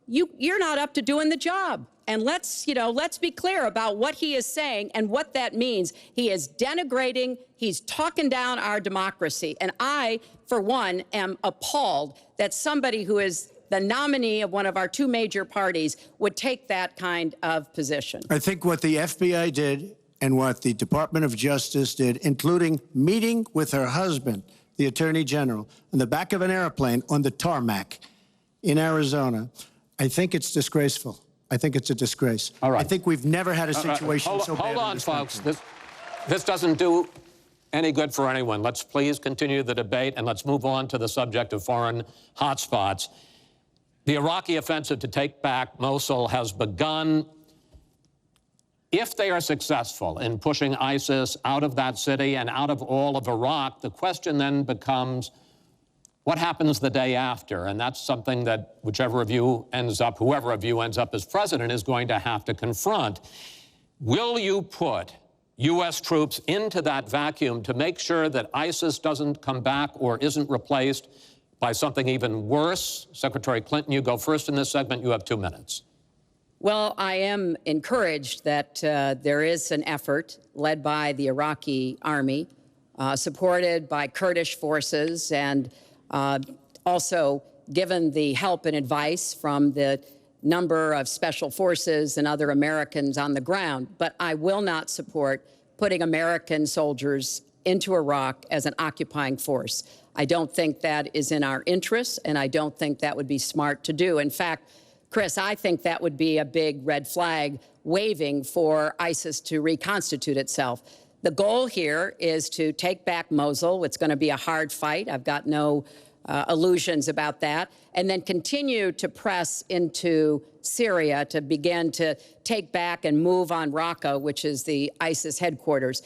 you're not up to doing the job. And let's be clear about what he is saying and what that means. He is denigrating, he's talking down our democracy. And I, for one, am appalled that somebody who is the nominee of one of our two major parties would take that kind of position. I think what the FBI did and what the Department of Justice did, including meeting with her husband, the Attorney General, in the back of an airplane on the tarmac in Arizona, I think it's disgraceful. I think it's a disgrace. All right. I think we've never had a situation so bad. Hold on, folks. This doesn't do any good for anyone. Let's please continue the debate, and let's move on to the subject of foreign hotspots. The Iraqi offensive to take back Mosul has begun. If they are successful in pushing ISIS out of that city and out of all of Iraq, the question then becomes, what happens the day after? And that's something that whoever of you ends up as president is going to have to confront. Will you put U.S. troops into that vacuum to make sure that ISIS doesn't come back or isn't replaced by something even worse? Secretary Clinton, you go first in this segment. You have 2 minutes. Well, I am encouraged that there is an effort led by the Iraqi army, supported by Kurdish forces, and also given the help and advice from the number of special forces and other Americans on the ground. But I will not support putting American soldiers into Iraq as an occupying force. I don't think that is in our interests, and I don't think that would be smart to do. In fact, Chris, I think that would be a big red flag waving for ISIS to reconstitute itself. The goal here is to take back Mosul. It's going to be a hard fight. I've got no illusions about that. And then continue to press into Syria to begin to take back and move on Raqqa, which is the ISIS headquarters.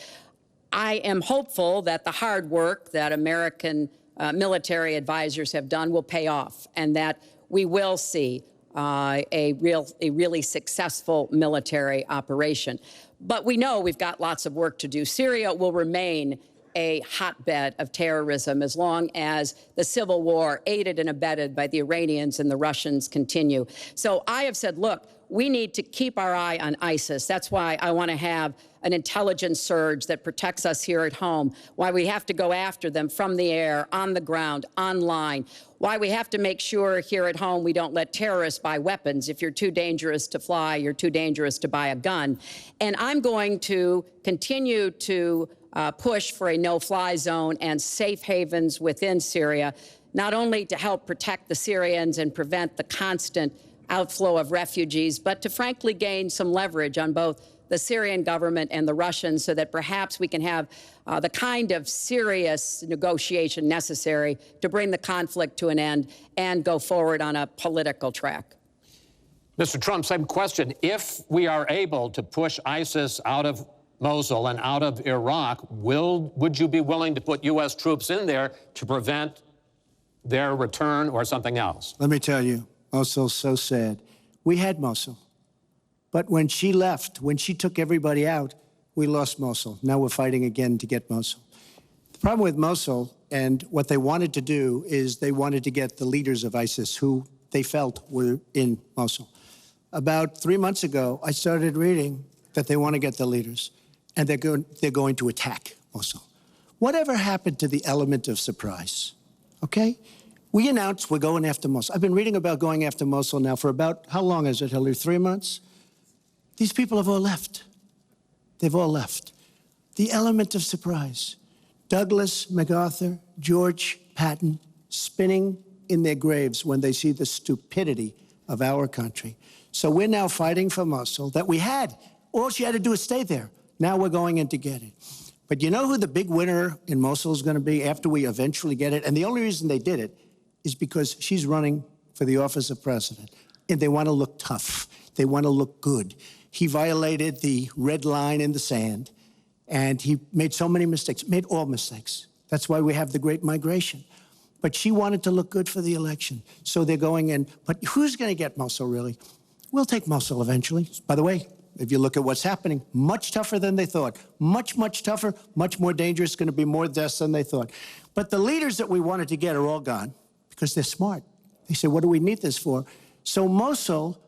I am hopeful that the hard work that American military advisors have done will pay off, and that we will see a really successful military operation. But we know we've got lots of work to do. Syria will remain a hotbed of terrorism as long as the civil war, aided and abetted by the Iranians and the Russians, continue. So I have said, look, we need to keep our eye on ISIS. That's why I want to have an intelligence surge that protects us here at home, why we have to go after them from the air, on the ground, online, why we have to make sure here at home we don't let terrorists buy weapons. If you're too dangerous to fly, you're too dangerous to buy a gun. And I'm going to continue to push for a no-fly zone and safe havens within Syria, not only to help protect the Syrians and prevent the constant outflow of refugees, but to frankly gain some leverage on both the Syrian government and the Russians so that perhaps we can have the kind of serious negotiation necessary to bring the conflict to an end and go forward on a political track. Mr. Trump, same question. If we are able to push ISIS out of Mosul and out of Iraq, would you be willing to put U.S. troops in there to prevent their return or something else? Let me tell you, Mosul's so sad. We had Mosul. But when she left, when she took everybody out, we lost Mosul. Now we're fighting again to get Mosul. The problem with Mosul and what they wanted to do is they wanted to get the leaders of ISIS who they felt were in Mosul. About 3 months ago, I started reading that they want to get the leaders and they're going to attack Mosul. Whatever happened to the element of surprise, okay? We announced we're going after Mosul. I've been reading about going after Mosul now for about, how long is it, Hillary, 3 months? These people have all left. They've all left. The element of surprise. Douglas MacArthur, George Patton, spinning in their graves when they see the stupidity of our country. So we're now fighting for Mosul that we had. All she had to do is stay there. Now we're going in to get it. But you know who the big winner in Mosul is going to be after we eventually get it? And the only reason they did it is because she's running for the office of president. And they want to look tough. They want to look good. He violated the red line in the sand, and he made so many mistakes, made all mistakes. That's why we have the Great Migration. But she wanted to look good for the election, so they're going in. But who's going to get Mosul, really? We'll take Mosul eventually. By the way, if you look at what's happening, much tougher than they thought. Much, much tougher, much more dangerous, going to be more deaths than they thought. But the leaders that we wanted to get are all gone because they're smart. They say, what do we need this for? So Mosul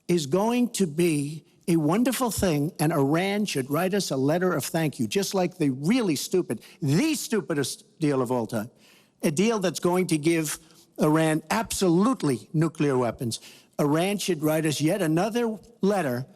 is going to be a wonderful thing, and Iran should write us a letter of thank you, just like the really stupid, the stupidest deal of all time, a deal that's going to give Iran absolutely nuclear weapons. Iran should write us yet another letter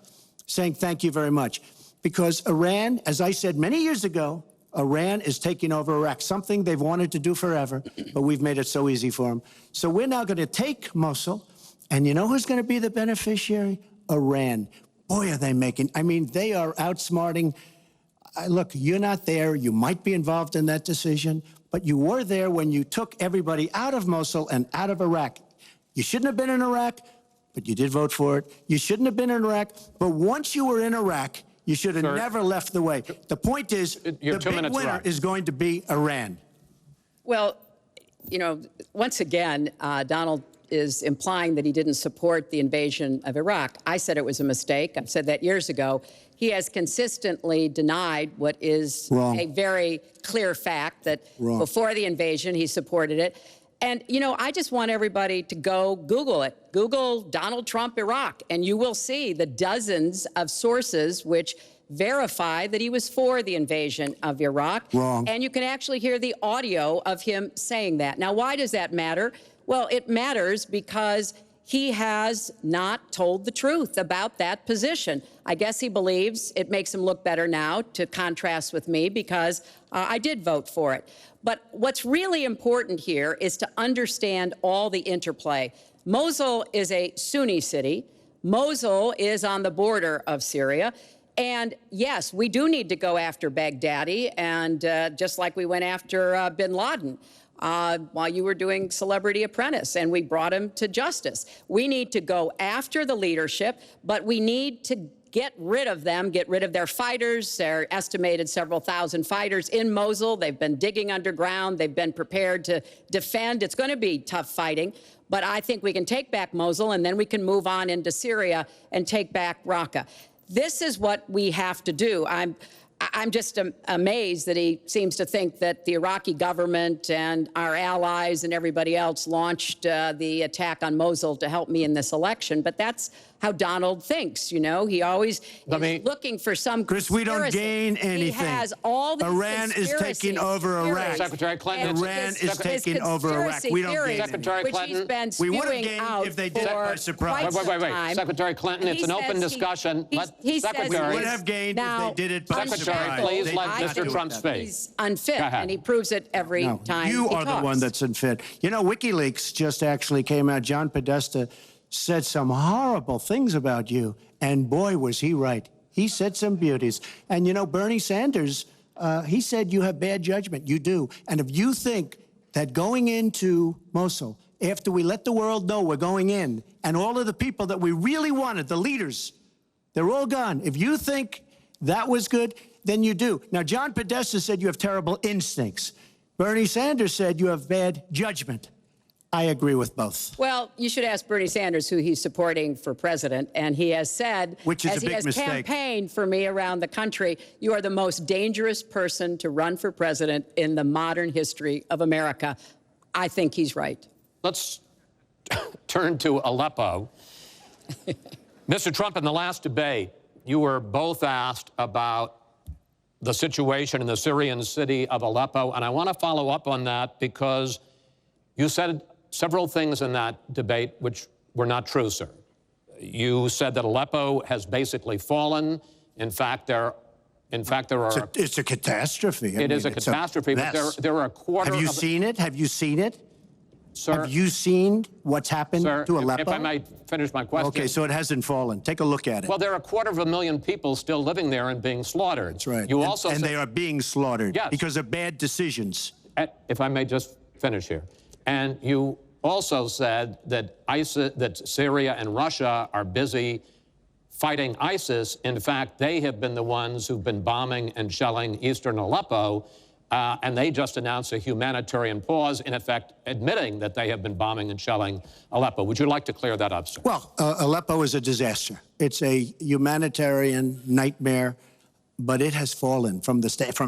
saying thank you very much. Because Iran, as I said many years ago, Iran is taking over Iraq, something they've wanted to do forever, but we've made it so easy for them. So we're now going to take Mosul, and you know who's going to be the beneficiary? Iran. Boy, are they making, I mean, they are outsmarting. Look, you're not there. You might be involved in that decision, but you were there when you took everybody out of Mosul and out of Iraq. You shouldn't have been in Iraq, but you did vote for it. You shouldn't have been in Iraq, but once you were in Iraq, you should have never left the way. The point is, the big winner is going to be Iran. Well, you know, once again, Donald is implying that he didn't support the invasion of Iraq. I said it was a mistake. I've said that years ago. He has consistently denied what is a very clear fact, that before the invasion, he supported it. And, you know, I just want everybody to go Google it. Google Donald Trump Iraq, and you will see the dozens of sources which verify that he was for the invasion of Iraq. And you can actually hear the audio of him saying that. Now, why does that matter? Well, it matters because he has not told the truth about that position. I guess he believes it makes him look better now, to contrast with me, because I did vote for it. But what's really important here is to understand all the interplay. Mosul is a Sunni city. Mosul is on the border of Syria. And yes, we do need to go after Baghdadi, and just like we went after bin Laden while you were doing Celebrity Apprentice, and we brought him to justice. We need to go after the leadership, but we need to get rid of them, get rid of their fighters. They're estimated several thousand fighters in Mosul. They've been digging underground. They've been prepared to defend. It's going to be tough fighting, but I think we can take back Mosul, and then we can move on into Syria and take back Raqqa. This is what we have to do. I'm just amazed that he seems to think that the Iraqi government and our allies and everybody else launched the attack on Mosul to help me in this election. But that's how Donald thinks, you know. He always is looking for some Chris, we don't gain anything. He has all these Iran is taking over Iraq. Secretary Clinton, Iran is taking over Iraq. We don't gain Secretary Clinton, we would have gained if they did it by surprise. Wait. Secretary Clinton, it's an open discussion. Secretary, we would have gained if they did it by surprise. Secretary, please let Mr. Trump speak. He's unfit, and he proves it every time you he are talks. the one that's unfit. You know, WikiLeaks just actually came out. John Podesta said some horrible things about you, and boy, was he right. He said some beauties. And, you know, Bernie Sanders, he said you have bad judgment. You do. And if you think that going into Mosul, after we let the world know we're going in, and all of the people that we really wanted, the leaders, they're all gone. If you think that was good, then you do. Now, John Podesta said you have terrible instincts. Bernie Sanders said you have bad judgment. I agree with both. Well, you should ask Bernie Sanders who he's supporting for president, and he has said, which is as a big he has mistake. Campaigned for me around the country, you are the most dangerous person to run for president in the modern history of America. I think he's right. Let's turn to Aleppo. Mr. Trump, in the last debate, you were both asked about the situation in the Syrian city of Aleppo, and I want to follow up on that because you said several things in that debate which were not true, sir. You said that Aleppo has basically fallen. In fact, there are... It's a catastrophe. It is a catastrophe, but there are a quarter of... Have you seen it? Have you seen it? Sir, have you seen what's happened to Aleppo? If I might finish my question. Okay, so it hasn't fallen. Take a look at it. Well, there are 250,000 people still living there and being slaughtered. That's right. You also and they are being slaughtered yes, because of bad decisions. If I may just finish here. And you also said that that Syria and Russia are busy fighting ISIS. In fact, they have been the ones who've been bombing and shelling eastern Aleppo, and they just announced a humanitarian pause, in effect admitting that they have been bombing and shelling Aleppo. Would you like to clear that up, sir? Well, Aleppo is a disaster. It's a humanitarian nightmare, but it has fallen from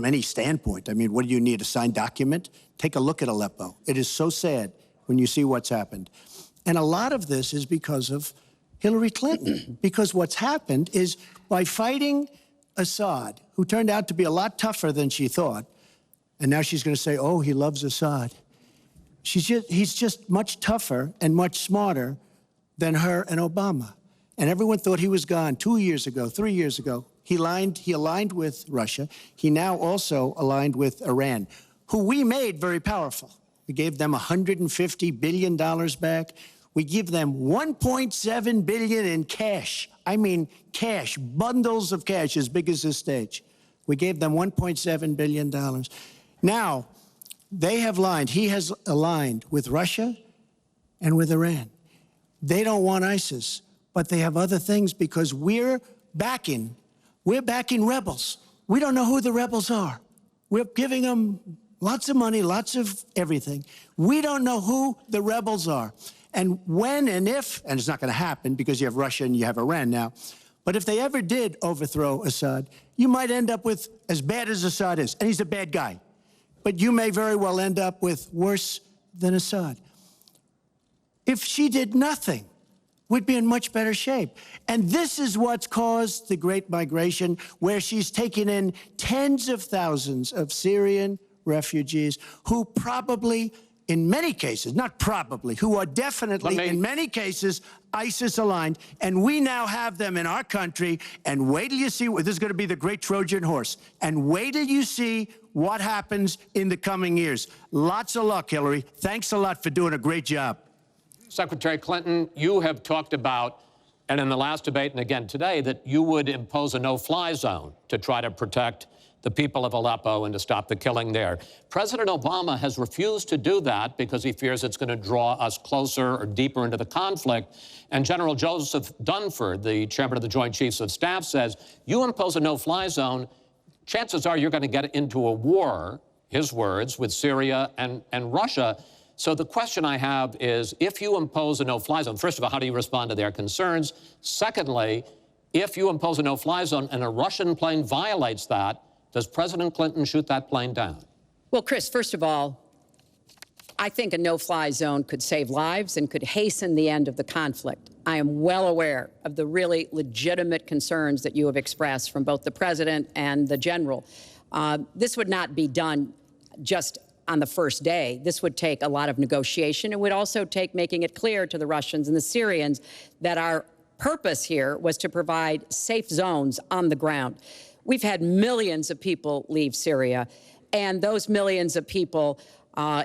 any standpoint. I mean, what do you need, a signed document? Take a look at Aleppo. It is so sad when you see what's happened. And a lot of this is because of Hillary Clinton. Because what's happened is by fighting Assad, who turned out to be a lot tougher than she thought, and now she's going to say, oh, he loves Assad. He's just much tougher and much smarter than her and Obama. And everyone thought he was gone 2 years ago, 3 years ago. He aligned with Russia. He now also aligned with Iran, who we made very powerful. We gave them $150 billion back. We give them $1.7 billion in cash. I mean cash, bundles of cash as big as this stage. We gave them $1.7 billion. Now, they have aligned. He has aligned with Russia and with Iran. They don't want ISIS, but they have other things because we're backing rebels. We don't know who the rebels are. We're giving them lots of money, lots of everything. We don't know who the rebels are. And when and if, and it's not going to happen because you have Russia and you have Iran now, but if they ever did overthrow Assad, you might end up with as bad as Assad is, and he's a bad guy. But you may very well end up with worse than Assad. If she did nothing, we'd be in much better shape. And this is what's caused the Great Migration, where she's taken in tens of thousands of Syrian refugees who probably, in many cases, not probably, who are definitely, in many cases, ISIS-aligned, and we now have them in our country, and wait till you see, this is going to be the great Trojan horse, and wait till you see what happens in the coming years. Lots of luck, Hillary. Thanks a lot for doing a great job. Secretary Clinton, you have talked about, and in the last debate and again today, that you would impose a no-fly zone to try to protect the people of Aleppo and to stop the killing there. President Obama has refused to do that because he fears it's going to draw us closer or deeper into the conflict. And General Joseph Dunford, the chairman of the Joint Chiefs of Staff, says, you impose a no-fly zone, chances are you're going to get into a war, his words, with Syria and Russia. So the question I have is, if you impose a no-fly zone, first of all, how do you respond to their concerns? Secondly, if you impose a no-fly zone and a Russian plane violates that, does President Clinton shoot that plane down? Well, Chris, first of all, I think a no-fly zone could save lives and could hasten the end of the conflict. I am well aware of the really legitimate concerns that you have expressed from both the president and the general. This would not be done just on the first day. This would take a lot of negotiation. It would also take making it clear to the Russians and the Syrians that our purpose here was to provide safe zones on the ground. We've had millions of people leave Syria, and those millions of people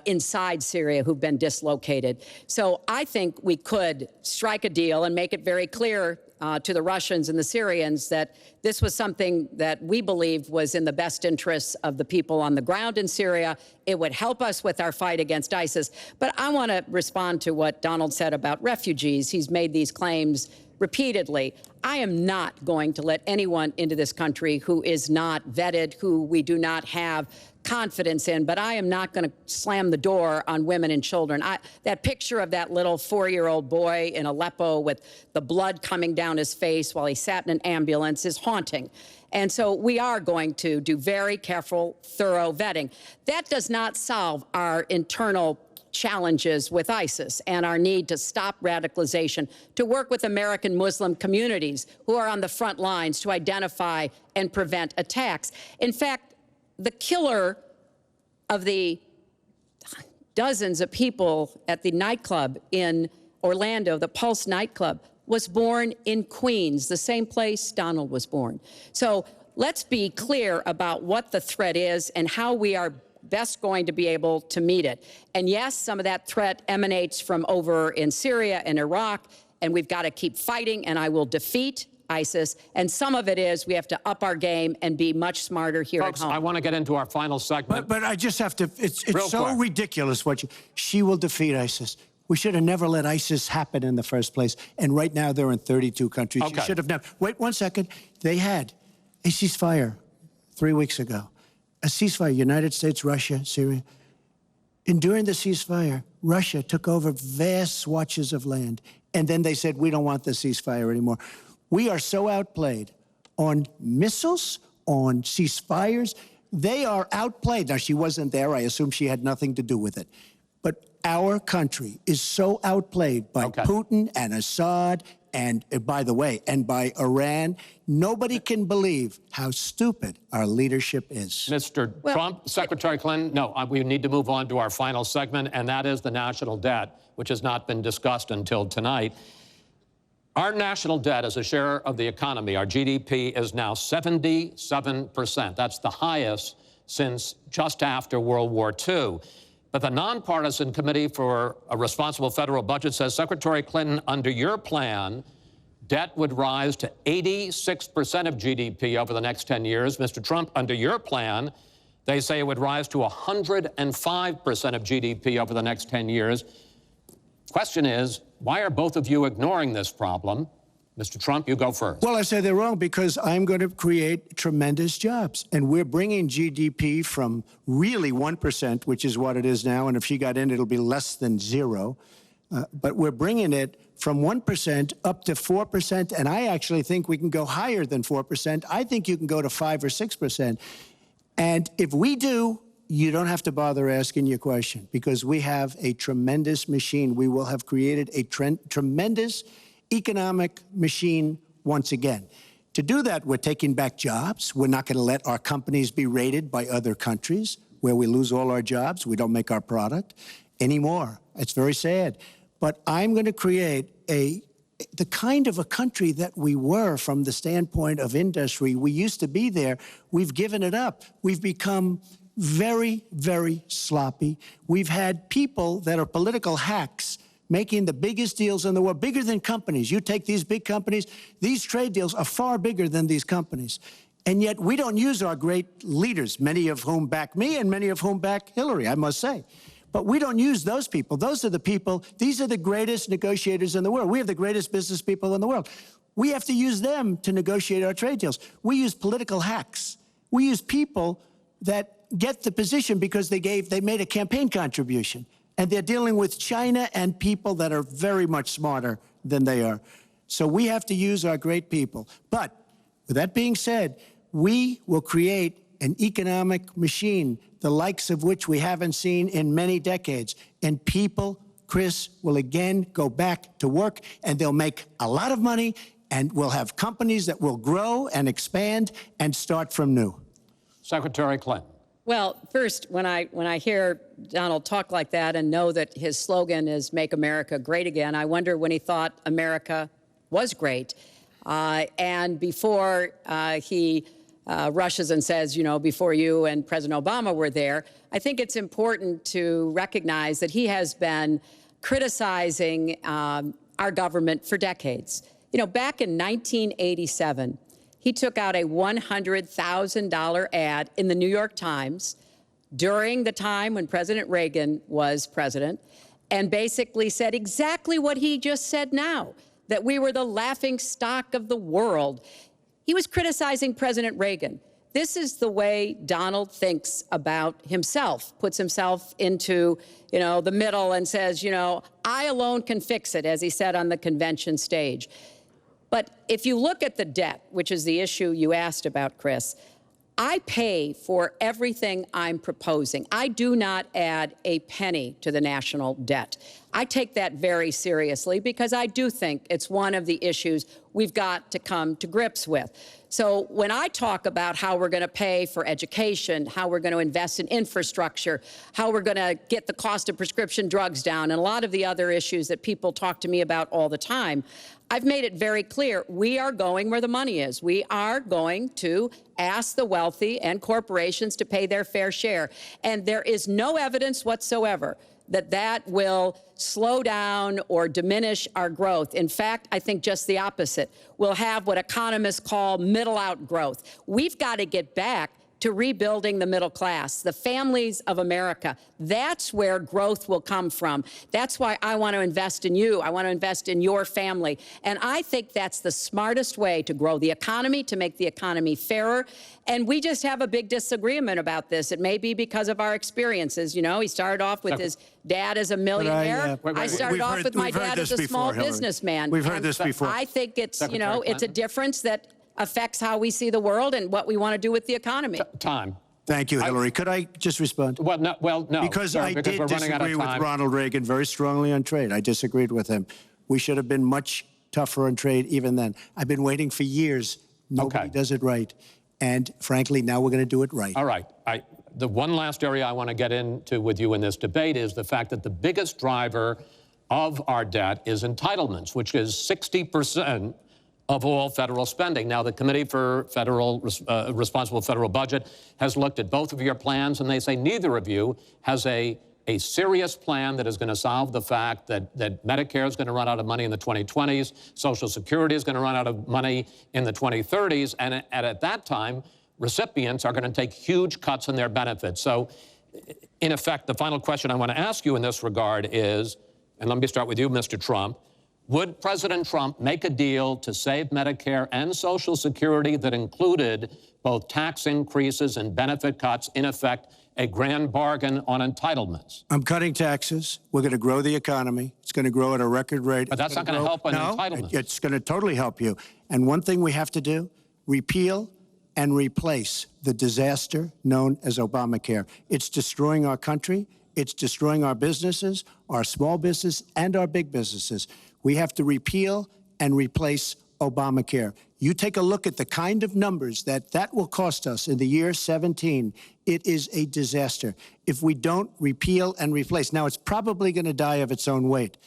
inside Syria who've been dislocated. So I think we could strike a deal and make it very clear to the Russians and the Syrians that this was something that we believed was in the best interests of the people on the ground in Syria. It would help us with our fight against ISIS. But I want to respond to what Donald said about refugees. He's made these claims repeatedly. I am not going to let anyone into this country who is not vetted, who we do not have confidence in, but I am not going to slam the door on women and children. That picture of that little 4-year-old boy in Aleppo with the blood coming down his face while he sat in an ambulance is haunting. And so we are going to do very careful, thorough vetting. That does not solve our internal challenges with ISIS and our need to stop radicalization, to work with American Muslim communities who are on the front lines to identify and prevent attacks. In fact, the killer of the dozens of people at the nightclub in Orlando, the Pulse nightclub, was born in Queens, the same place Donald was born. So let's be clear about what the threat is and how we are best going to be able to meet it. And yes, some of that threat emanates from over in Syria and Iraq, and we've got to keep fighting, and I will defeat ISIS. And some of it is we have to up our game and be much smarter here Folks, at home. I want to get into our final segment. But I just have to, it's Real so quick. ridiculous she will defeat ISIS. We should have never let ISIS happen in the first place. And right now they're in 32 countries. Okay. You should have never. Wait 1 second. They had a ceasefire 3 weeks ago. A ceasefire, United States, Russia, Syria. And during the ceasefire, Russia took over vast swatches of land. And then they said, we don't want the ceasefire anymore. We are so outplayed on missiles, on ceasefires. They are outplayed. Now, she wasn't there. I assume she had nothing to do with it. But our country is so outplayed by Okay. Putin and Assad and, by the way, and by Iran. Nobody can believe how stupid our leadership is. Mr. Trump, Secretary Clinton, no, we need to move on to our final segment, and that is the national debt, which has not been discussed until tonight. Our national debt as a share of the economy, our GDP, is now 77%. That's the highest since just after World War II. But the nonpartisan Committee for a Responsible Federal Budget says, Secretary Clinton, under your plan, debt would rise to 86% of GDP over the next 10 years. Mr. Trump, under your plan, they say it would rise to 105% of GDP over the next 10 years. Question is, why are both of you ignoring this problem? Mr. Trump, you go first. Well, I say they're wrong because I'm going to create tremendous jobs. And we're bringing GDP from really 1%, which is what it is now. And if she got in, it'll be less than zero. But we're bringing it from 1% up to 4%. And I actually think we can go higher than 4%. I think you can go to 5 or 6%. And if we do, you don't have to bother asking your question because we have a tremendous machine. We will have created a tremendous economic machine once again. To do that, we're taking back jobs. We're not going to let our companies be raided by other countries where we lose all our jobs. We don't make our product anymore. It's very sad. But I'm going to create the kind of a country that we were from the standpoint of industry. We used to be there. We've given it up. We've become very, very sloppy. We've had people that are political hacks making the biggest deals in the world, bigger than companies. You take these big companies, these trade deals are far bigger than these companies. And yet we don't use our great leaders, many of whom back me and many of whom back Hillary, I must say. But we don't use those people. Those are the people, these are the greatest negotiators in the world. We have the greatest business people in the world. We have to use them to negotiate our trade deals. We use political hacks. We use people that get the position because they made a campaign contribution. And they're dealing with China and people that are very much smarter than they are. So we have to use our great people. But with that being said, we will create an economic machine, the likes of which we haven't seen in many decades. And people, Chris, will again go back to work, and they'll make a lot of money, and we'll have companies that will grow and expand and start from new. Secretary Clinton. Well, first, when I hear Donald talk like that and know that his slogan is "Make America Great Again," I wonder when he thought America was great. And before he rushes and says, you know, before you and President Obama were there, I think it's important to recognize that he has been criticizing our government for decades. You know, back in 1987, he took out a $100,000 ad in the New York Times during the time when President Reagan was president and basically said exactly what he just said now, that we were the laughing stock of the world. He was criticizing President Reagan. This is the way Donald thinks about himself, puts himself into, you know, the middle and says, you know, I alone can fix it, as he said on the convention stage. But if you look at the debt, which is the issue you asked about, Chris, I pay for everything I'm proposing. I do not add a penny to the national debt. I take that very seriously because I do think it's one of the issues we've got to come to grips with. So when I talk about how we're going to pay for education, how we're going to invest in infrastructure, how we're going to get the cost of prescription drugs down, and a lot of the other issues that people talk to me about all the time, I've made it very clear we are going where the money is. We are going to ask the wealthy and corporations to pay their fair share. And there is no evidence whatsoever that that will slow down or diminish our growth. In fact, I think just the opposite. We'll have what economists call middle-out growth. We've got to get back to rebuilding the middle class, the families of America. That's where growth will come from. That's why I want to invest in you. I want to invest in your family. And I think that's the smartest way to grow the economy, to make the economy fairer. And we just have a big disagreement about this. It may be because of our experiences. You know, he started off with his dad as a millionaire. I started off with my dad as a small businessman. We've heard this before. I think it's, you know, it's a difference that affects how we see the world and what we want to do with the economy. Time. Thank you, Hillary. Could I just respond? Well, no. Because sir, I because did we're running out of disagree with time. Ronald Reagan very strongly on trade. I disagreed with him. We should have been much tougher on trade even then. I've been waiting for years. Nobody does it right. And frankly, now we're going to do it right. All right. The one last area I want to get into with you in this debate is the fact that the biggest driver of our debt is entitlements, which is 60% of all federal spending. Now, the Committee for Responsible Federal Budget has looked at both of your plans, and they say neither of you has a serious plan that is going to solve the fact that Medicare is going to run out of money in the 2020s, Social Security is going to run out of money in the 2030s, and at that time, recipients are going to take huge cuts in their benefits. So, in effect, the final question I want to ask you in this regard is, and let me start with you, Mr. Trump, would President Trump make a deal to save Medicare and Social Security that included both tax increases and benefit cuts, in effect, a grand bargain on entitlements? I'm cutting taxes. We're going to grow the economy. It's going to grow at a record rate. But that's not going to help on entitlements. It's going to totally help you. And one thing we have to do, repeal and replace the disaster known as Obamacare. It's destroying our country. It's destroying our businesses, our small business, and our big businesses. We have to repeal and replace Obamacare. You take a look at the kind of numbers that will cost us in the year 17. It is a disaster if we don't repeal and replace. Now, it's probably going to die of its own weight,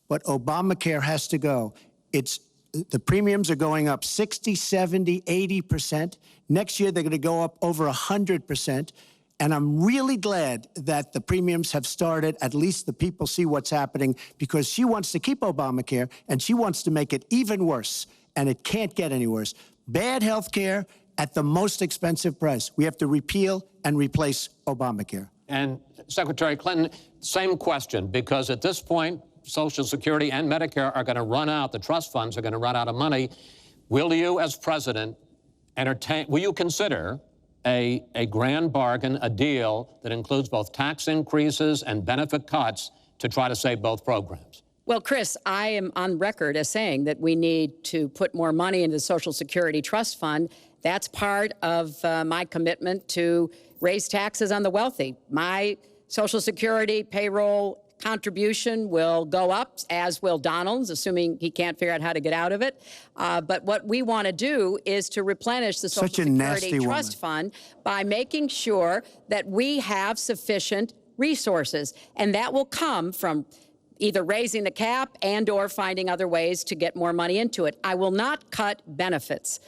but Obamacare has to go. The premiums are going up 60, 70, 80%. Next year, they're going to go up over 100%. And I'm really glad that the premiums have started. At least the people see what's happening, because she wants to keep Obamacare and she wants to make it even worse. And it can't get any worse. Bad health care at the most expensive price. We have to repeal and replace Obamacare. And Secretary Clinton, same question, because at this point, Social Security and Medicare are going to run out. The trust funds are going to run out of money. Will you, as president, will you consider a grand bargain, a deal that includes both tax increases and benefit cuts to try to save both programs? Well, Chris, I am on record as saying that we need to put more money into the Social Security Trust Fund. That's part of my commitment to raise taxes on the wealthy. My Social Security payroll contribution will go up, as will Donald's, assuming he can't figure out how to get out of it. But what we want to do is to replenish the Social Security Trust Fund by making sure that we have sufficient resources. And that will come from either raising the cap and or finding other ways to get more money into it. I will not cut benefits.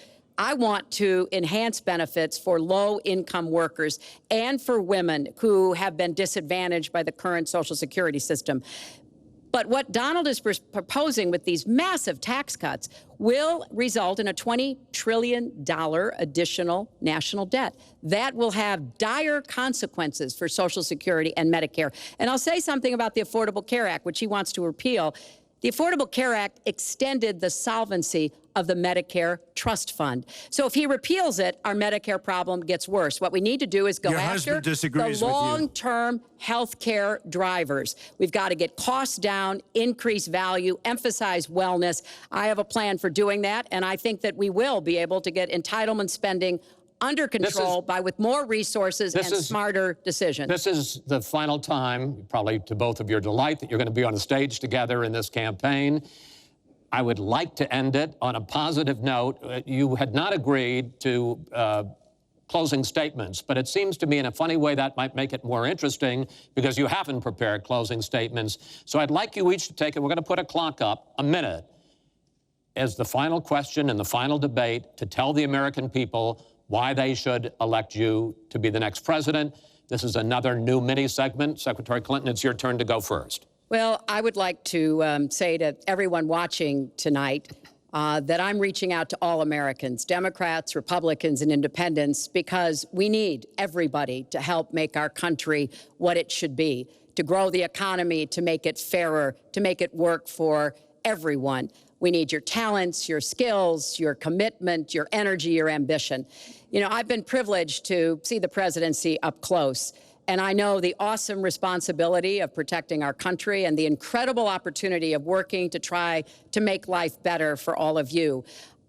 I want to enhance benefits for low-income workers and for women who have been disadvantaged by the current Social Security system. But what Donald is proposing with these massive tax cuts will result in a $20 trillion additional national debt. That will have dire consequences for Social Security and Medicare. And I'll say something about the Affordable Care Act, which he wants to repeal. The Affordable Care Act extended the solvency of the Medicare Trust Fund. So if he repeals it, our Medicare problem gets worse. What we need to do is go after the long-term health care drivers. We've got to get costs down, increase value, emphasize wellness. I have a plan for doing that, and I think that we will be able to get entitlement spending under control with more resources and smarter decisions. This is the final time, probably to both of your delight, that you're going to be on the stage together in this campaign. I would like to end it on a positive note. You had not agreed to closing statements, but it seems to me in a funny way that might make it more interesting because you haven't prepared closing statements. So I'd like you each to take it. We're going to put a clock up, a minute, as the final question and the final debate to tell the American people why they should elect you to be the next president. This is another new mini segment. Secretary Clinton, it's your turn to go first. Well, I would like to say to everyone watching tonight that I'm reaching out to all Americans, Democrats, Republicans, and independents, because we need everybody to help make our country what it should be, to grow the economy, to make it fairer, to make it work for everyone. We need your talents, your skills, your commitment, your energy, your ambition. You know, I've been privileged to see the presidency up close, and I know the awesome responsibility of protecting our country and the incredible opportunity of working to try to make life better for all of you.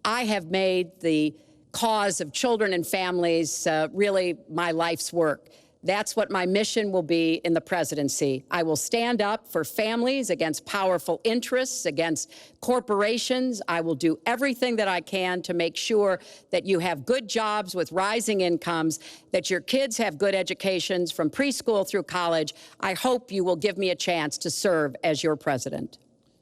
I have made the cause of children and families really my life's work. That's what my mission will be in the presidency. I will stand up for families against powerful interests, against corporations. I will do everything that I can to make sure that you have good jobs with rising incomes, that your kids have good educations from preschool through college. I hope you will give me a chance to serve as your president.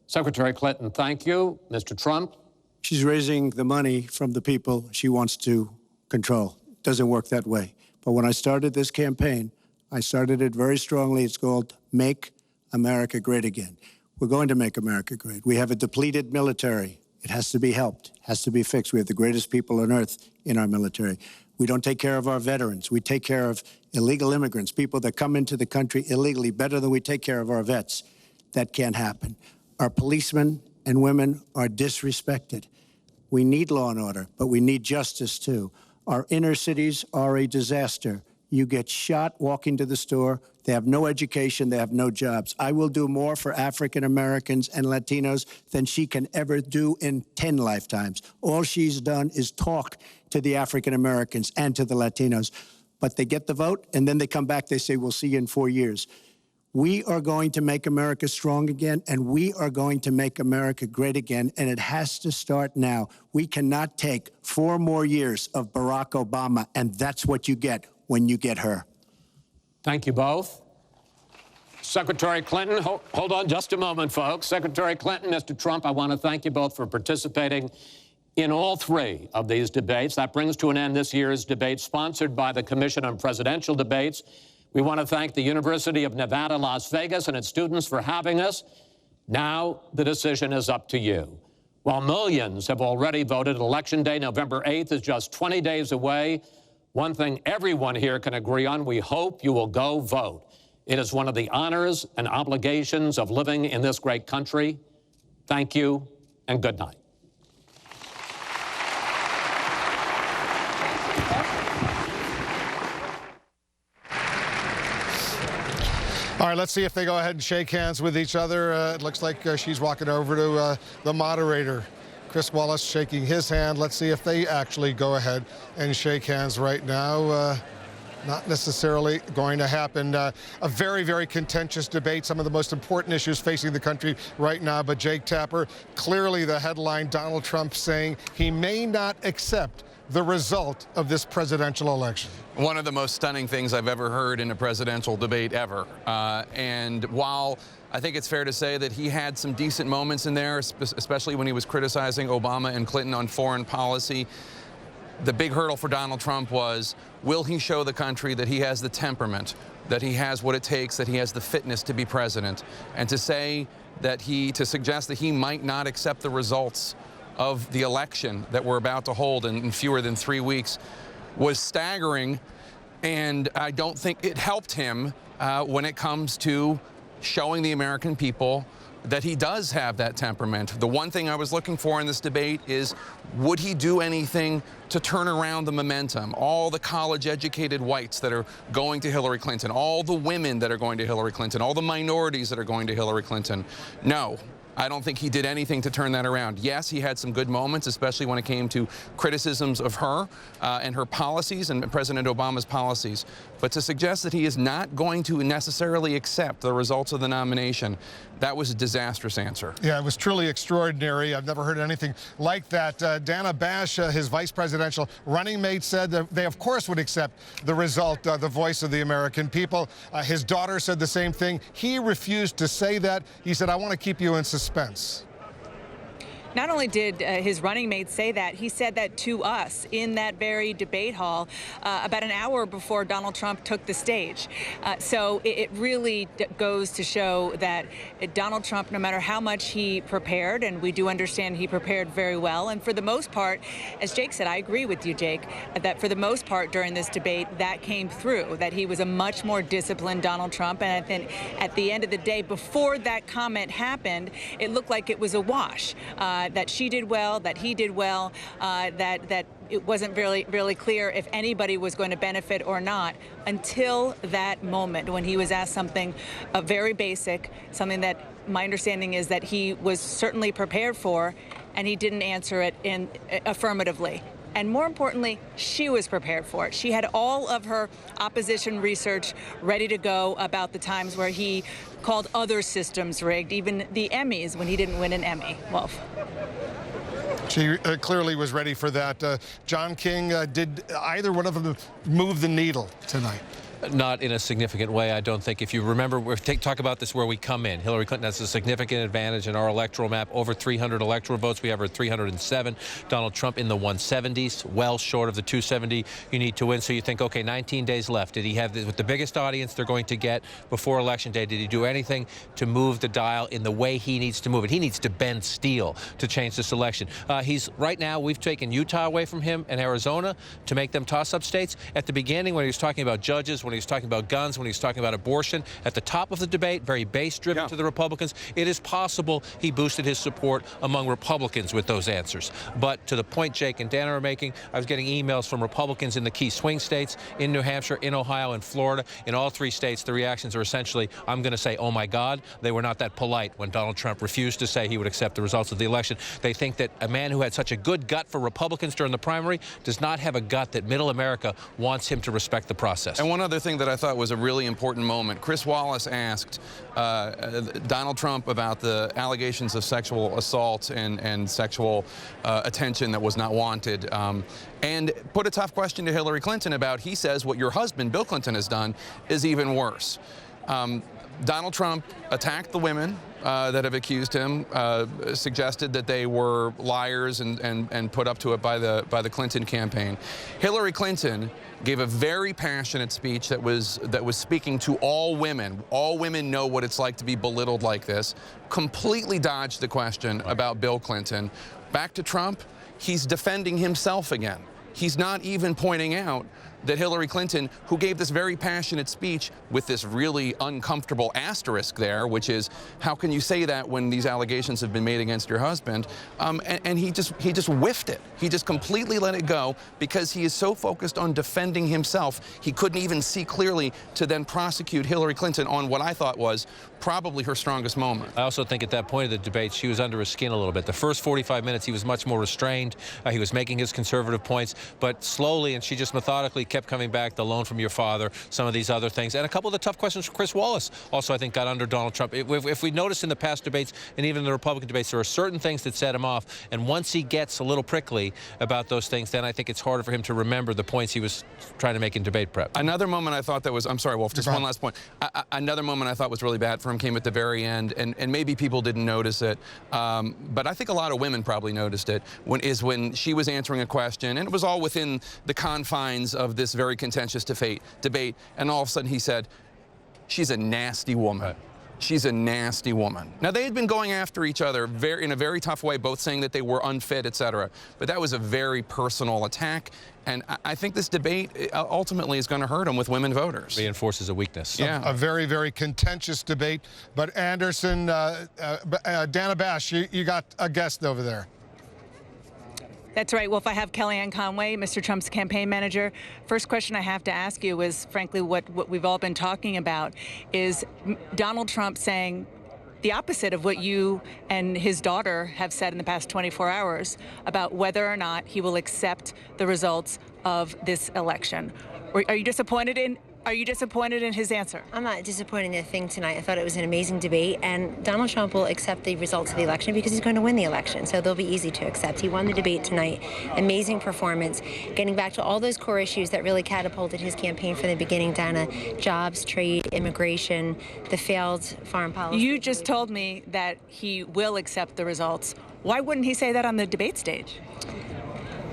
Secretary Clinton, thank you. Mr. Trump? She's raising the money from the people she wants to control. It doesn't work that way. But when I started this campaign, I started it very strongly. It's called Make America Great Again. We're going to make America great. We have a depleted military. It has to be helped, has to be fixed. We have the greatest people on earth in our military. We don't take care of our veterans. We take care of illegal immigrants, people that come into the country illegally, better than we take care of our vets. That can't happen. Our policemen and women are disrespected. We need law and order, but we need justice too. Our inner cities are a disaster. You get shot walking to the store. They have no education. They have no jobs. I will do more for African Americans and Latinos than she can ever do in 10 lifetimes. All she's done is talk to the African Americans and to the Latinos. But they get the vote, and then they come back. They say, we'll see you in 4 years. We are going to make America strong again, and we are going to make America great again, and it has to start now. We cannot take 4 more years of Barack Obama, and that's what you get when you get her. Thank you both. Secretary Clinton, hold on just a moment, folks. Secretary Clinton, Mr. Trump, I want to thank you both for participating in all 3 of these debates. That brings to an end this year's debate sponsored by the Commission on Presidential Debates. We want to thank the University of Nevada, Las Vegas, and its students for having us. Now the decision is up to you. While millions have already voted, Election Day, November 8th, is just 20 days away. One thing everyone here can agree on, we hope you will go vote. It is one of the honors and obligations of living in this great country. Thank you, and good night. All right, let's see if they go ahead and shake hands with each other. It looks like she's walking over to the moderator, Chris Wallace, shaking his hand. Let's see if they actually go ahead and shake hands right now. Not necessarily going to happen. A very, very contentious debate, some of the most important issues facing the country right now. But Jake Tapper, clearly the headline, Donald Trump saying he may not accept the result of this presidential election. One of the most stunning things I've ever heard in a presidential debate ever. And while I think it's fair to say that he had some decent moments in there, especially when he was criticizing Obama and Clinton on foreign policy, the big hurdle for Donald Trump was, will he show the country that he has the temperament, that he has what it takes, that he has the fitness to be president? And to suggest that he might not accept the results of the election that we're about to hold in fewer than 3 weeks was staggering, and I don't think it helped him when it comes to showing the American people that he does have that temperament. The one thing I was looking for in this debate is, would he do anything to turn around the momentum? All the college-educated whites that are going to Hillary Clinton, all the women that are going to Hillary Clinton, all the minorities that are going to Hillary Clinton. No. I don't think he did anything to turn that around. Yes, he had some good moments, especially when it came to criticisms of her and her policies and President Obama's policies. But to suggest that he is not going to necessarily accept the results of the nomination, that was a disastrous answer. Yeah, it was truly extraordinary. I've never heard anything like that. Dana Bash, his vice presidential running mate, said that they, of course, would accept the result, the voice of the American people. His daughter said the same thing. He refused to say that. He said, I want to keep you in suspense. Not only did his running mate say that, he said that to us in that very debate hall about an hour before Donald Trump took the stage. So it really goes to show that Donald Trump, no matter how much he prepared, and we do understand he prepared very well, and for the most part, as Jake said, I agree with you, Jake, that for the most part during this debate, that came through, that he was a much more disciplined Donald Trump. And I think at the end of the day, before that comment happened, it looked like it was a wash. That she did well, that he did well, that it wasn't really clear if anybody was going to benefit or not until that moment when he was asked something very basic, something that my understanding is that he was certainly prepared for, and he didn't answer it affirmatively. And more importantly, she was prepared for it. She had all of her opposition research ready to go about the times where he called other systems rigged, even the Emmys when he didn't win an Emmy. Wolf. She clearly was ready for that. John King, did either one of them move the needle tonight? Not in a significant way, I don't think. If you remember, talk about this where we come in. Hillary Clinton has a significant advantage in our electoral map, over 300 electoral votes. We have her at 307. Donald Trump in the 170s, well short of the 270 you need to win. So you think, okay, 19 days left. Did he have with the biggest audience they're going to get before Election Day? Did he do anything to move the dial in the way he needs to move it? He needs to bend steel to change this election. Right now, we've taken Utah away from him and Arizona to make them toss-up states. At the beginning, when he was talking about judges, when he was talking about guns, when he was talking about abortion, at the top of the debate, very base-driven to the Republicans, it is possible he boosted his support among Republicans with those answers. But to the point Jake and Dana are making, I was getting emails from Republicans in the key swing states, in New Hampshire, in Ohio, and Florida. In all three states, the reactions are essentially, I'm going to say, oh my God. They were not that polite when Donald Trump refused to say he would accept the results of the election. They think that a man who had such a good gut for Republicans during the primary does not have a gut that middle America wants him to respect the process. And one other thing that I thought was a really important moment. Chris Wallace asked Donald Trump about the allegations of sexual assault and sexual attention that was not wanted, and put a tough question to Hillary Clinton about, he says, what your husband, Bill Clinton, has done is even worse. Donald Trump attacked the women that have accused him, suggested that they were liars and put up to it by the Clinton campaign. Hillary Clinton gave a very passionate speech that was speaking to all women. All women know what it's like to be belittled like this. Completely dodged the question about Bill Clinton. Back to Trump, he's defending himself again. He's not even pointing out that Hillary Clinton, who gave this very passionate speech with this really uncomfortable asterisk there, which is, how can you say that when these allegations have been made against your husband? And he just whiffed it. He just completely let it go because he is so focused on defending himself, he couldn't even see clearly to then prosecute Hillary Clinton on what I thought was probably her strongest moment. I also think at that point of the debate, she was under his skin a little bit. The first 45 minutes, he was much more restrained. He was making his conservative points, but slowly, and she just methodically kept coming back, the loan from your father, some of these other things, and a couple of the tough questions from Chris Wallace also, I think, got under Donald Trump. If we notice in the past debates, and even in the Republican debates, there are certain things that set him off, and once he gets a little prickly about those things, then I think it's harder for him to remember the points he was trying to make in debate prep. Another moment I thought that was, I'm sorry, Wolf, just one last point. Another moment I thought was really bad for him came at the very end, and maybe people didn't notice it, but I think a lot of women probably noticed it, when she was answering a question, and it was all within the confines of this very contentious debate, and all of a sudden he said, she's a nasty woman. She's a nasty woman. Now, they had been going after each other in a very tough way, both saying that they were unfit, etc. But that was a very personal attack, and I think this debate ultimately is going to hurt him with women voters. Reinforces a weakness. Yeah. A very, very contentious debate. But Anderson, Dana Bash, you got a guest over there. That's right. Well, if I have Kellyanne Conway, Mr. Trump's campaign manager, first question I have to ask you is, frankly, what we've all been talking about is Donald Trump saying the opposite of what you and his daughter have said in the past 24 hours about whether or not he will accept the results of this election. Are you disappointed in his answer? I'm not disappointed in a thing tonight. I thought it was an amazing debate, and Donald Trump will accept the results of the election because he's going to win the election, so they'll be easy to accept. He won the debate tonight. Amazing performance. Getting back to all those core issues that really catapulted his campaign from the beginning, Dana: jobs, trade, immigration, the failed foreign policy. You just told me that he will accept the results. Why wouldn't he say that on the debate stage?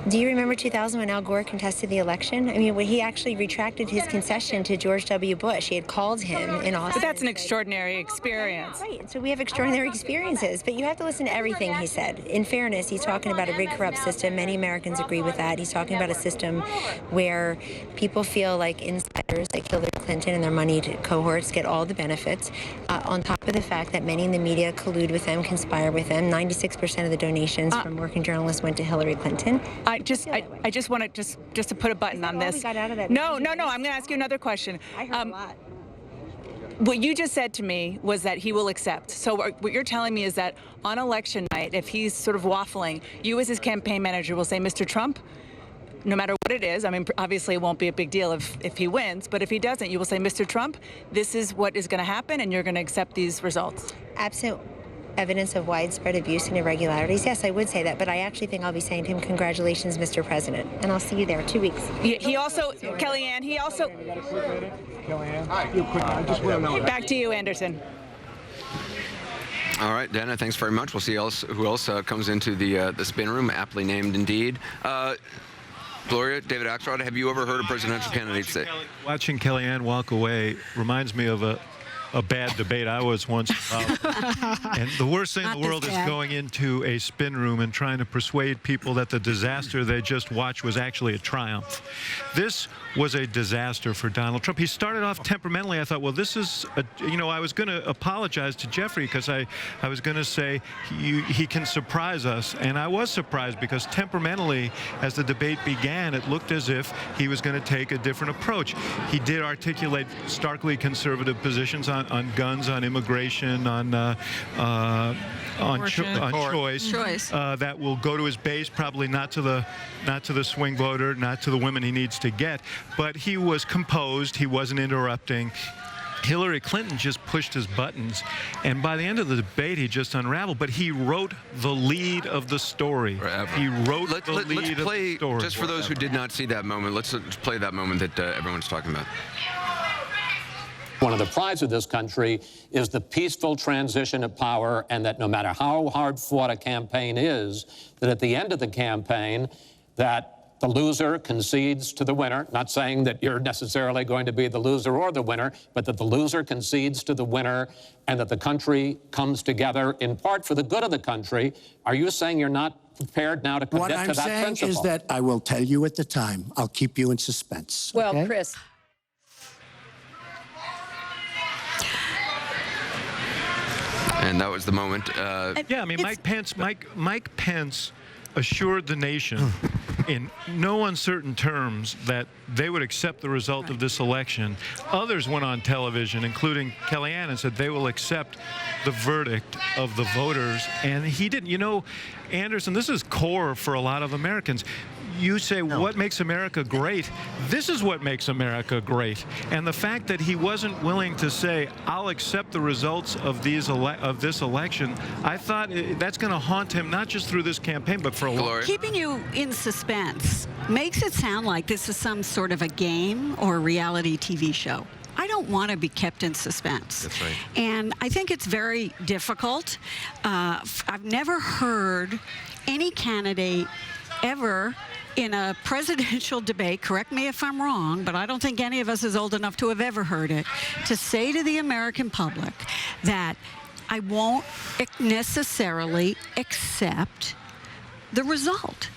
Do you remember 2000 when Al Gore contested the election? I mean, when he actually retracted his concession to George W. Bush. He had called him in Austin. But that's an extraordinary experience. Right, so we have extraordinary experiences, but you have to listen to everything he said. In fairness, he's talking about a rigged, corrupt system. Many Americans agree with that. He's talking about a system where people feel like insiders, like Hillary Clinton and their moneyed cohorts, get all the benefits, on top of the fact that many in the media collude with them, conspire with them. 96% of the donations from working journalists went to Hillary Clinton. I just want to just to put a button on this. No. I'm going to ask you another question. I heard a lot. What you just said to me was that he will accept. So what you're telling me is that on election night, if he's sort of waffling, you as his campaign manager will say, Mr. Trump, no matter what it is, I mean, obviously it won't be a big deal if he wins, but if he doesn't, you will say, Mr. Trump, this is what is going to happen, and you're going to accept these results. Absent evidence of widespread abuse and irregularities, yes, I would say that, but I actually think I'll be saying to him, congratulations, Mr. President, and I'll see you there in 2 weeks. He also, Kellyanne, he also... Back to you, Anderson. All right, Dana, thanks very much. We'll see who else comes into the spin room, aptly named indeed. Gloria, David Axelrod, have you ever heard a presidential candidate say? Watching Kellyanne walk away reminds me of a bad debate I was once involved in. And the worst thing in the world is going into a spin room and trying to persuade people that the disaster they just watched was actually a triumph. This was a disaster for Donald Trump. He started off temperamentally. I thought, well, this is, I was going to apologize to Jeffrey because I was going to say he can surprise us. And I was surprised because temperamentally, as the debate began, it looked as if he was going to take a different approach. He did articulate starkly conservative positions on guns, on immigration, on choice. That will go to his base, probably not to the swing voter, not to the women he needs to get. But he was composed. He wasn't interrupting. Hillary Clinton just pushed his buttons, and by the end of the debate, he just unraveled. But he wrote the lead of the story. He wrote the lead of the story. Just for those who did not see that moment, let's play that moment that everyone's talking about. One of the prides of this country is the peaceful transition of power, and that no matter how hard fought a campaign is, that at the end of the campaign, that the loser concedes to the winner. Not saying that you're necessarily going to be the loser or the winner, but that the loser concedes to the winner and that the country comes together in part for the good of the country. Are you saying you're not prepared now to commit to that principle? What I'm saying is that I will tell you at the time. I'll keep you in suspense. Well, okay? Chris. And that was the moment. Yeah, I mean, Mike Pence assured the nation in no uncertain terms that they would accept the result of this election. Others went on television, including Kellyanne, and said they will accept the verdict of the voters. And he didn't. You know, Anderson, this is core for a lot of Americans. You say, what makes America great? This is what makes America great. And the fact that he wasn't willing to say, I'll accept the results of this election, I thought that's going to haunt him, not just through this campaign, but for a long time. Keeping you in suspense makes it sound like this is some sort of a game or a reality TV show. I don't want to be kept in suspense. That's right. And I think it's very difficult. I've never heard any candidate ever in a presidential debate, correct me if I'm wrong, but I don't think any of us is old enough to have ever heard it, to say to the American public that I won't necessarily accept the result.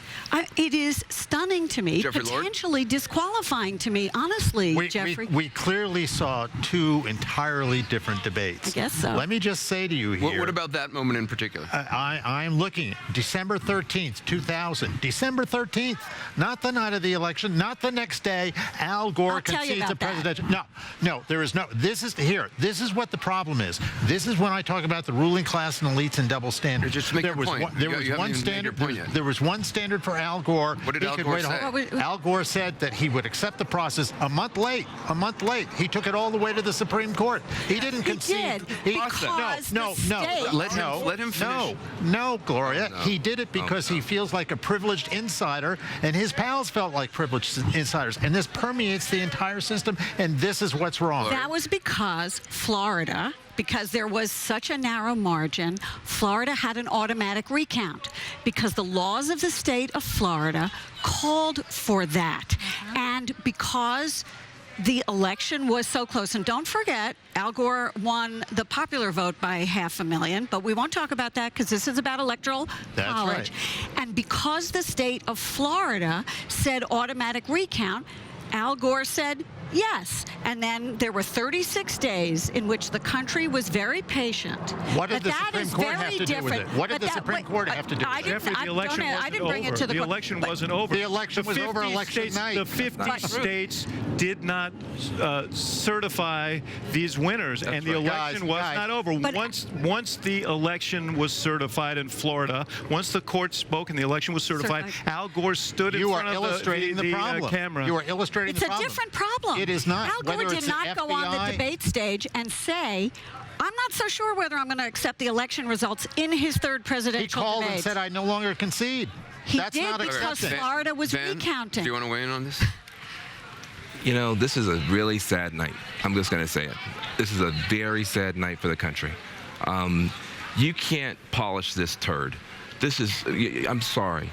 It is stunning to me, Jeffrey Lord? potentially disqualifying to me, honestly, Jeffrey. We clearly saw two entirely different debates. I guess so. Let me just say to you here. What about that moment in particular? I'm looking at December 13th, 2000. December 13th, not the night of the election, not the next day. Al Gore concedes the presidential. No, there is no. This is what the problem is. This is when I talk about the ruling class and elites and double standards. Just make your point. There was one standard. There was one standard for Al Gore. What did Al Gore say? Al Gore said that he would accept the process a month late. He took it all the way to the Supreme Court. He didn't concede. No. Let him finish. No, Gloria. No. He did it because he feels like a privileged insider, and his pals felt like privileged insiders. And this permeates the entire system, and this is what's wrong. That was because Florida, because there was such a narrow margin, Florida had an automatic recount because the laws of the state of Florida called for that. And because the election was so close, and don't forget, Al Gore won the popular vote by 500,000, but we won't talk about that because this is about electoral college. Right. And because the state of Florida said automatic recount, Al Gore said, Yes, and then there were 36 days in which the country was very patient. What did But the that Supreme is Court very have to do with different. it? What did But the that- Supreme Court have to do I with it? didn't, Jeffrey, the election I wasn't didn't bring over. it to The election wasn't over. The election was over 50 election states, night. The 50 states did not certify these winners, and the right. election Guys, was guys. not over. But- Once the election was certified in Florida, once the court spoke and the election was certified, Al Gore stood in You are front of illustrating the problem. camera. You are illustrating It's the a problem. different problem. It is not. Al Gore Whether did it's not the go on the FBI debate stage and say, I'm not so sure whether I'm going to accept the election results in his third He presidential called debate. and said, I no longer concede. He That's did not because acceptance. Florida was Ben, recounting. do you want to weigh in on this? You know, this is a really sad night. I'm just going to say it. This is a very sad night for the country. You can't polish this turd. This is, I'm sorry.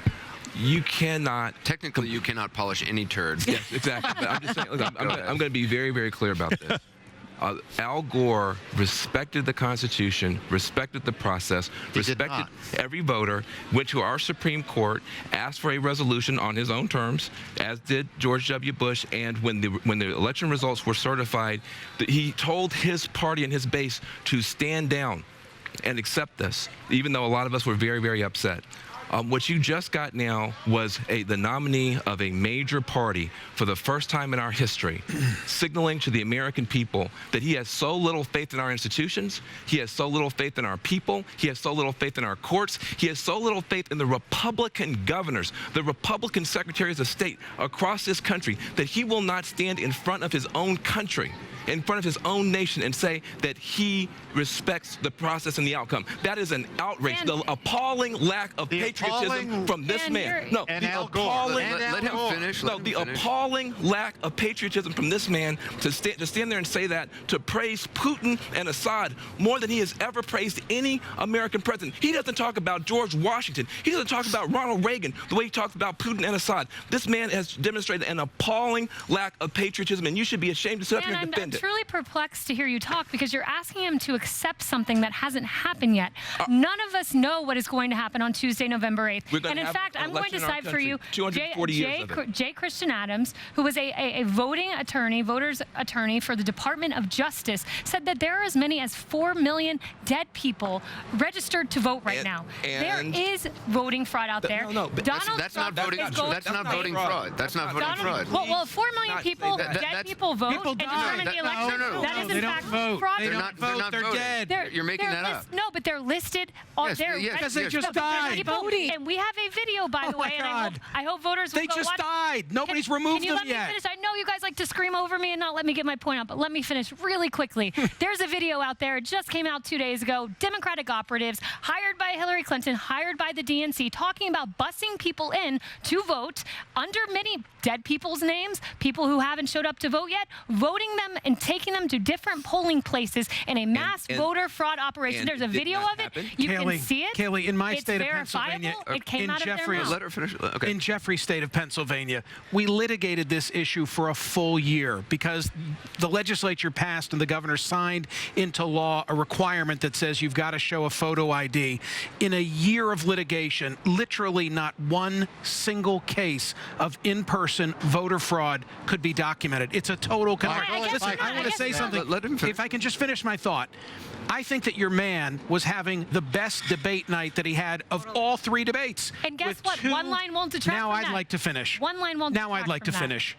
You cannot. Technically, you cannot polish any turd. Yes, exactly. But I'm just saying, look, I'm going to be very, very clear about this. Al Gore respected the Constitution, respected the process, respected every voter, went to our Supreme Court, asked for a resolution on his own terms, as did George W. Bush, and when the election results were certified, he told his party and his base to stand down and accept this, even though a lot of us were very, very upset. What you just got now was the nominee of a major party for the first time in our history, signaling to the American people that he has so little faith in our institutions, he has so little faith in our people, he has so little faith in our courts, he has so little faith in the Republican governors, the Republican secretaries of state across this country, that he will not stand in front of his own country, in front of his own nation, and say that he respects the process and the outcome. That is an outrage. The appalling lack of patriotism from this man. No, and the Al Gore. appalling. Let him finish. No, the appalling lack of patriotism from this man to stand there and say that, to praise Putin and Assad more than he has ever praised any American president. He doesn't talk about George Washington. He doesn't talk about Ronald Reagan the way he talks about Putin and Assad. This man has demonstrated an appalling lack of patriotism, and you should be ashamed to sit up here and defend I'm truly perplexed to hear you talk, because you're asking him to accept something that hasn't happened yet. None of us know what is going to happen on Tuesday, November 8th. And in fact, I'm going to cite for you Jay Christian Adams, who was a voting attorney, voter's attorney for the Department of Justice, said that there are as many as 4 million dead people registered to vote right now. There is voting fraud out there. That's not voting fraud. That's not voting fraud. Well, 4 million people, dead people vote and determine the election. That is in fact fraud. They're not voting. They're You're making that up. No, but they're listed. Because they just died. And we have a video, by the way, and I hope voters will They go just watch. died. Nobody's removed Can you them let me yet. finish? I know you guys like to scream over me and not let me get my point out, but let me finish really quickly. There's a video out there. It just came out 2 days ago. Democratic operatives hired by Hillary Clinton, hired by the DNC, talking about busing people in to vote under many dead people's names, people who haven't showed up to vote yet, voting them and taking them to different polling places in a mass voter fraud operation. There's a video of it. You can see it. Kayleigh, in my It's state of verifiable. Pennsylvania, It came out of their mouth. Let her finish. Okay. in Jeffrey's state of Pennsylvania, we litigated this issue for a full year because the legislature passed and the governor signed into law a requirement that says you've got to show a photo ID. In a year of litigation, literally not one single case of in-person voter fraud could be documented. It's a total Listen, I want to say something. Let him finish. If I can just finish my thought. I think that your man was having the best debate night that he had of all 3 debates. And guess with what? One line won't detract Now from I'd that. like to finish. One line won't Now detract I'd like to from that. finish.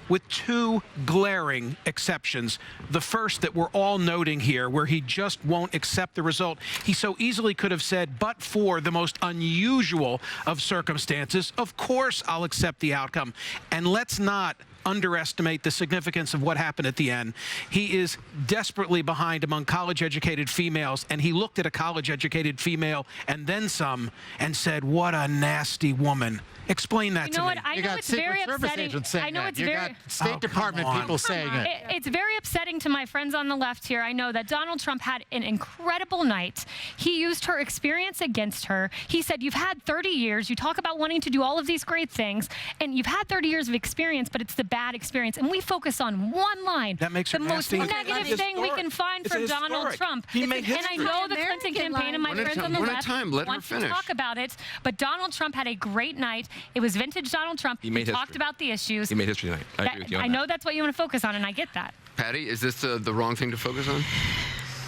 With 2 glaring exceptions. The first that we're all noting here, where he just won't accept the result. He so easily could have said, but for the most unusual of circumstances, of course I'll accept the outcome. And let's not underestimate the significance of what happened at the end. He is desperately behind among college-educated females, and he looked at a college-educated female and then some and said, what a nasty woman. Explain that You to know me. what? I You know got it's Secret very Service upsetting. agents saying I know that. it's You very. got State Department people saying it. It's very upsetting to my friends on the left here. I know that Donald Trump had an incredible night. He used her experience against her. He said, you've had 30 years. You talk about wanting to do all of these great things, and you've had 30 years of experience, but it's the bad experience, and we focus on one line. That makes the her most nasty. negative thing we can find It's from Donald historic. Trump. He made And I know the Clinton campaign and my friends on the left want to talk about it, but Donald Trump had a great night. It was vintage Donald Trump. He talked about the issues. He made history tonight. I agree with you on I know that's what you want to focus on, and I get that. Patty, is this the wrong thing to focus on?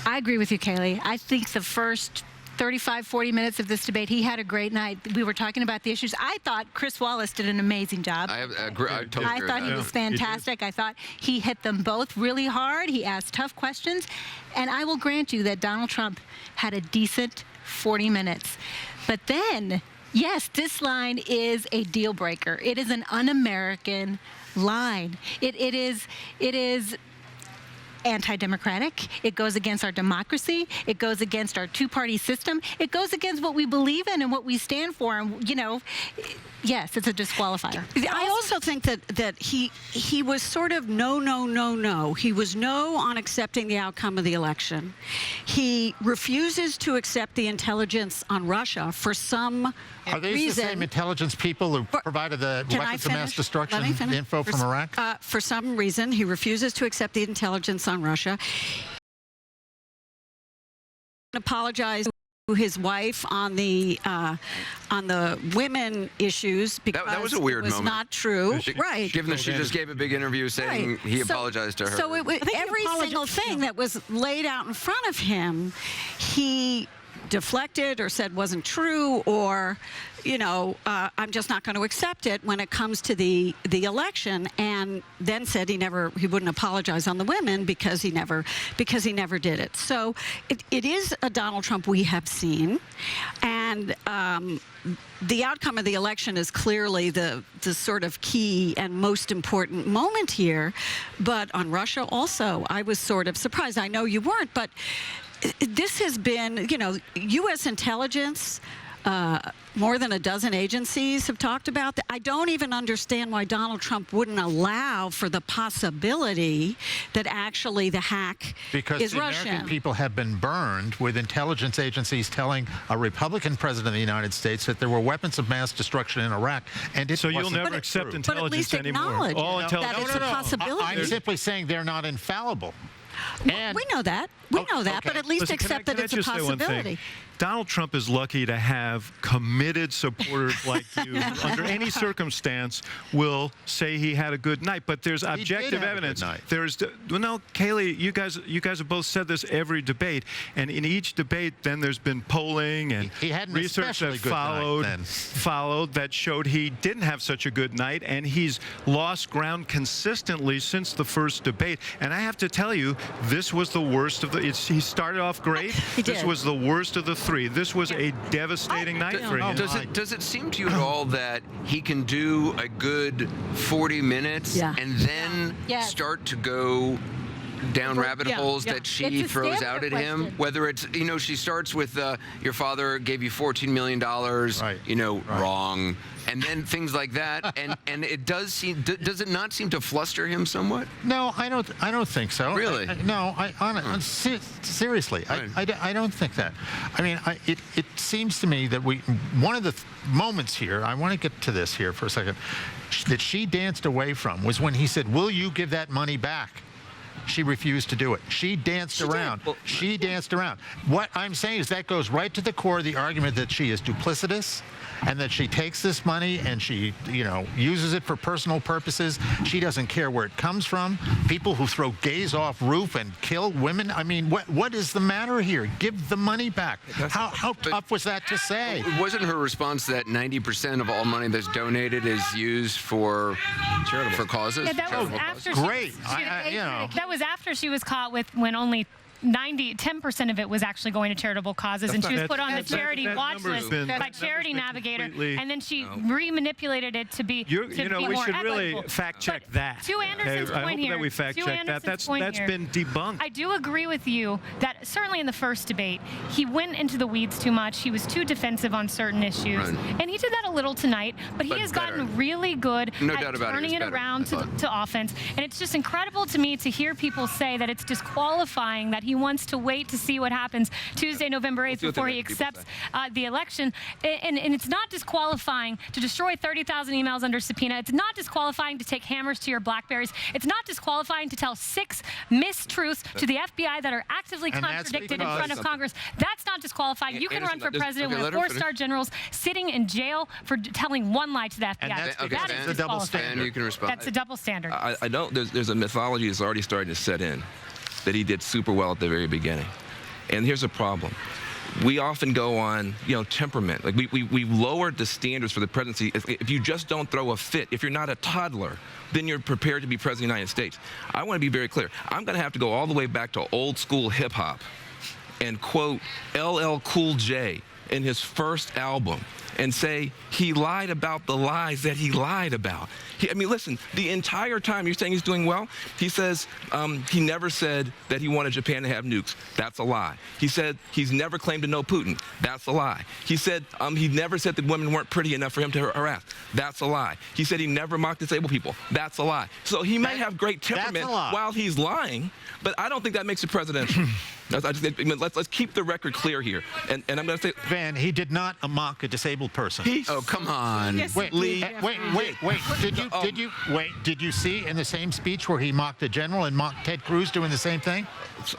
I agree with you, Kayleigh. I think the first 35, 40 minutes of this debate, he had a great night. We were talking about the issues. I thought Chris Wallace did an amazing job. I totally agree. I thought he was fantastic. I thought he hit them both really hard. He asked tough questions. And I will grant you that Donald Trump had a decent 40 minutes. But then, yes, this line is a deal breaker. It is an un-American line. It is anti-democratic. It goes against our democracy. It goes against our two-party system. It goes against what we believe in and what we stand for. And, you know, yes, it's a disqualifier. I also think that he was sort of no. He was no on accepting the outcome of the election. He refuses to accept the intelligence on Russia for some Are these reason. the same intelligence people who provided the weapons of mass destruction info from Iraq? For some reason, he refuses to accept the intelligence on Russia. Apologize to his wife on the women issues because that was a weird it was moment. Not true, right? Given that she just gave a big interview saying he apologized to her. So it was every single thing that was laid out in front of him, he deflected or said wasn't true, or, you know, I'm just not going to accept it when it comes to the election, and then said he wouldn't apologize on the women because he never did it. So it is a Donald Trump we have seen, and the outcome of the election is clearly the sort of key and most important moment here. But on Russia also, I was sort of surprised. I know you weren't, but this has been, you know, U.S. intelligence, more than a dozen agencies have talked about that. I don't even understand why Donald Trump wouldn't allow for the possibility that actually the hack is the Russian. American people have been burned with intelligence agencies telling a Republican president of the United States that there were weapons of mass destruction in Iraq, and it so you'll wasn't never accept true. intelligence But at least anymore. acknowledge All that intelligence. it's a possibility. I'm simply saying they're not infallible. And we know that. We know that, okay. but at least Listen, accept can that I it's a just say one thing? possibility. Donald Trump is lucky to have committed supporters like you, under any circumstance, will say he had a good night. But there's objective evidence. No, Kayleigh, you guys have both said this every debate, and in each debate, then there's been polling and he had an research that especially good night followed that showed he didn't have such a good night, and he's lost ground consistently since the first debate. And I have to tell you, this was the worst of the. He started off great. This was the worst of the three. This was a devastating night for him. Does it seem to you at all that he can do a good 40 minutes and then start to go down rabbit holes that she throws out at him? Whether it's, you know, she starts with your father gave you $14 million, you know, wrong. And then things like that, and it does seem. Does it not seem to fluster him somewhat? No, I don't think so. Really? Seriously, I don't think that. I mean, it seems to me that one of the moments here, I want to get to this here for a second, that she danced away from was when he said, "Will you give that money back?" She refused to do it. She danced around. She danced around. What I'm saying is that goes right to the core of the argument that she is duplicitous, and that she takes this money and she, you know, uses it for personal purposes. She doesn't care where it comes from. People who throw gays off roof and kill women. I mean, what is the matter here? Give the money back. How tough was that to say? Wasn't her response that 90% of all money that's donated is used for causes? Yeah, that was after that was after she was caught with when only 10% of it was actually going to charitable causes, and she was put on the charity watch list by Charity Navigator, and then she re-manipulated it to be you know, we should really fact check that. To Anderson's point I hope here, that we fact check that. That's been debunked. I do agree with you that certainly in the first debate, he went into the weeds too much. He was too defensive on certain issues, and he did that a little tonight. But he has gotten really good at turning it around to offense, and it's just incredible to me to hear people say that it's disqualifying that he he wants to wait to see what happens Tuesday, November 8th, see what the before he American people accepts the election. And it's not disqualifying to destroy 30,000 emails under subpoena. It's not disqualifying to take hammers to your BlackBerries. It's not disqualifying to tell 6 mistruths to the FBI that are actively contradicted in front of Congress. That's not disqualifying. You can run for president with 4-star generals sitting in jail for telling one lie to the FBI. That is a double standard. You can respond. That's a double standard. I know there's a mythology that's already starting to set in that he did super well at the very beginning. And here's a problem. We often go on, temperament. Like we lowered the standards for the presidency. If you just don't throw a fit, if you're not a toddler, then you're prepared to be president of the United States. I want to be very clear. I'm going to have to go all the way back to old school hip hop and quote LL Cool J in his first album and say he lied about the lies that he lied about. Listen, the entire time you're saying he's doing well, he says he never said that he wanted Japan to have nukes. That's a lie. He said he's never claimed to know Putin. That's a lie. He said he never said that women weren't pretty enough for him to harass. That's a lie. He said he never mocked disabled people. That's a lie. So he might have great temperament while he's lying, but I don't think that makes it presidential. Let's keep the record clear here. And I'm going to say, Van, he did not mock a disabled person. Oh, come on. Yes, wait. Did you see in the same speech where he mocked the general and mocked Ted Cruz doing the same thing?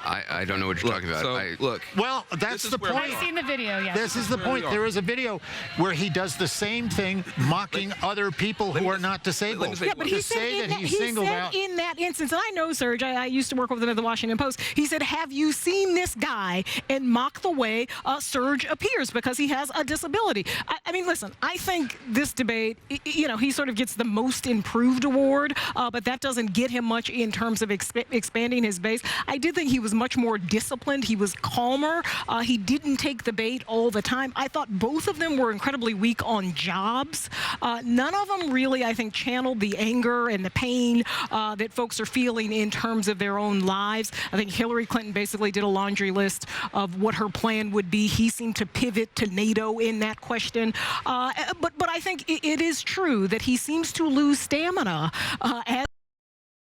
I don't know what you're talking about. Look. Well, that's the point. I've seen the video, yes. This is the point. There is a video where he does the same thing, mocking other people who are not disabled. Yeah, but he said in that instance, and I know, Serge, I used to work with him at the Washington Post, he said, have you seen this guy and mock the way Serge appears because he has a disability? I mean, listen, I think this debate, he sort of gets the most improved award, but that doesn't get him much in terms of expanding his base. I did think he was much more disciplined. He was calmer. He didn't take the bait all the time. I thought both of them were incredibly weak on jobs. None of them really, I think, channeled the anger and the pain that folks are feeling in terms of their own lives. I think Hillary Clinton basically did a laundry list of what her plan would be. He seemed to pivot to NATO in that question. But I think it is true that he seems to lose stamina as